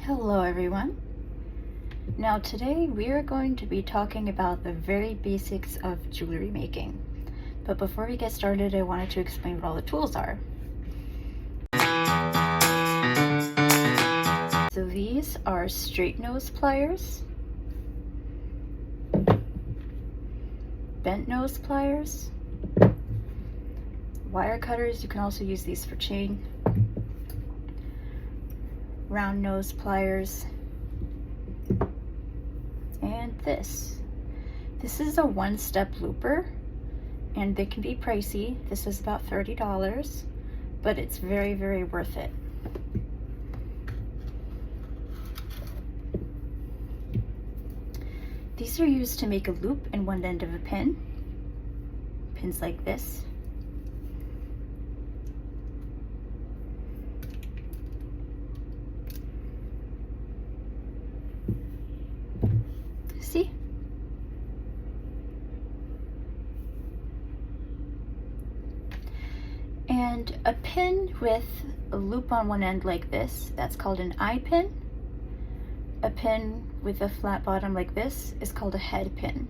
Hello everyone. Now today we are going to be talking about the very basics of jewelry making. But before we get started, I wanted to explain what all the tools are. So these are straight nose pliers, bent nose pliers, wire cutters. You can also use these for chain, round nose pliers, and this is a one-step looper, and they can be pricey. This is about $30, but it's very, very worth it. These are used to make a loop in one end of a pin, pins like this. See? And a pin with a loop on one end like this, that's called an eye pin. A pin with a flat bottom like this is called a head pin.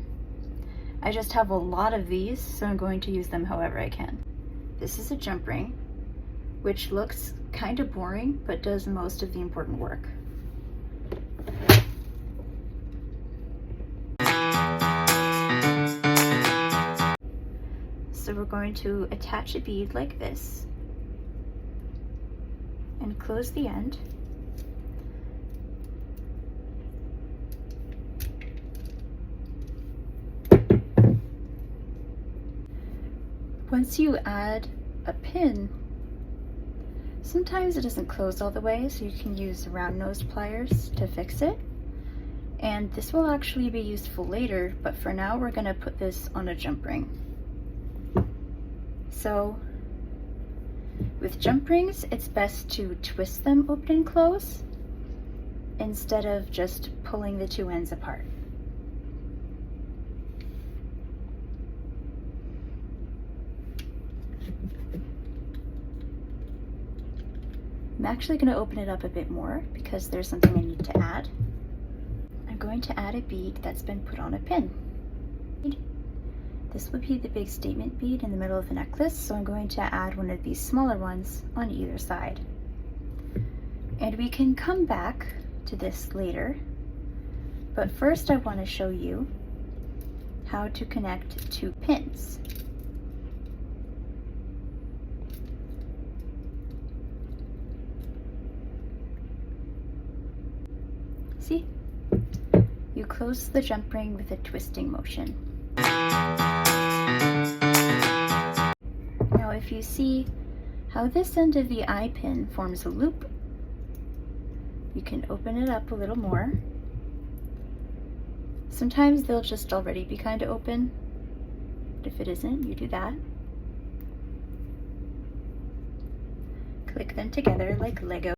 I just have a lot of these, so I'm going to use them however I can. This is a jump ring, which looks kind of boring, but does most of the important work. So we're going to attach a bead like this and close the end. Once you add a pin, sometimes it doesn't close all the way, so you can use round nose pliers to fix it. And this will actually be useful later, but for now we're going to put this on a jump ring. So with jump rings, it's best to twist them open and close instead of just pulling the two ends apart. I'm actually going to open it up a bit more because there's something I need to add. I'm going to add a bead that's been put on a pin. This would be the big statement bead in the middle of the necklace, so I'm going to add one of these smaller ones on either side. And we can come back to this later, but first I want to show you how to connect two pins. See? You close the jump ring with a twisting motion. Now if you see how this end of the eye pin forms a loop, you can open it up a little more. Sometimes they'll just already be kind of open, but if it isn't, you do that. Click them together like Lego.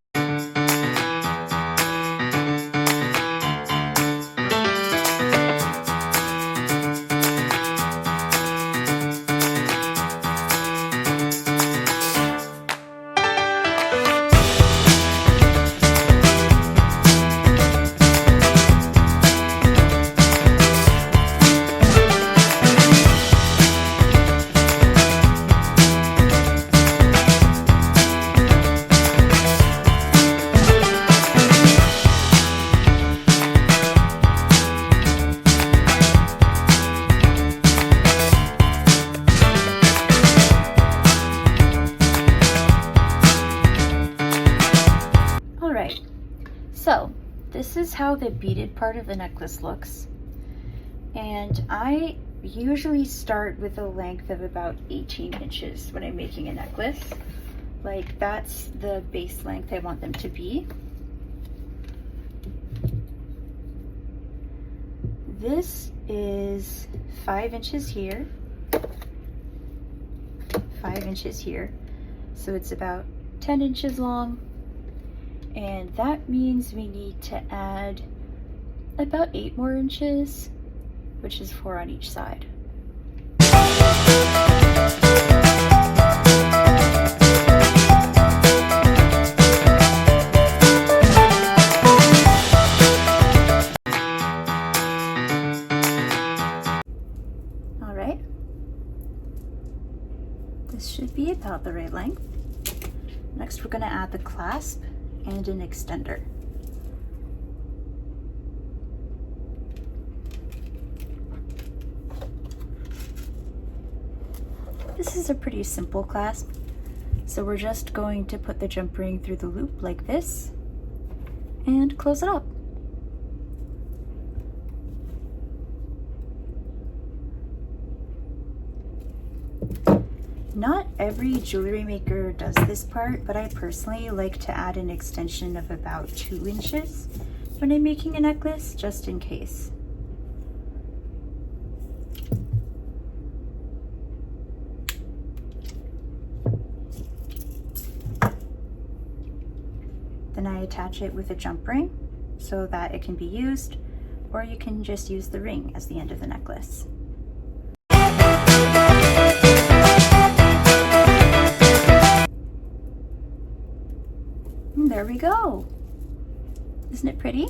So this is how the beaded part of the necklace looks, and I usually start with a length of about 18 inches when I'm making a necklace. Like, that's the base length I want them to be. This is 5 inches here, 5 inches here, so it's about 10 inches long. And that means we need to add about 8 more inches, which is 4 on each side. without the right length. Next, we're going to add the clasp and an extender. This is a pretty simple clasp, so we're just going to put the jump ring through the loop like this and close it up. Not every jewelry maker does this part, but I personally like to add an extension of about 2 inches when I'm making a necklace, just in case. Then I attach it with a jump ring so that it can be used, or you can just use the ring as the end of the necklace. And there we go. Isn't it pretty?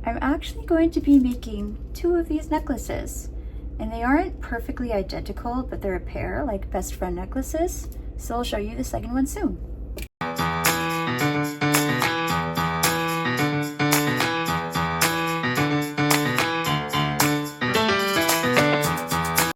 I'm actually going to be making 2 of these necklaces, and they aren't perfectly identical, but they're a pair like best friend necklaces, so I'll show you the second one soon.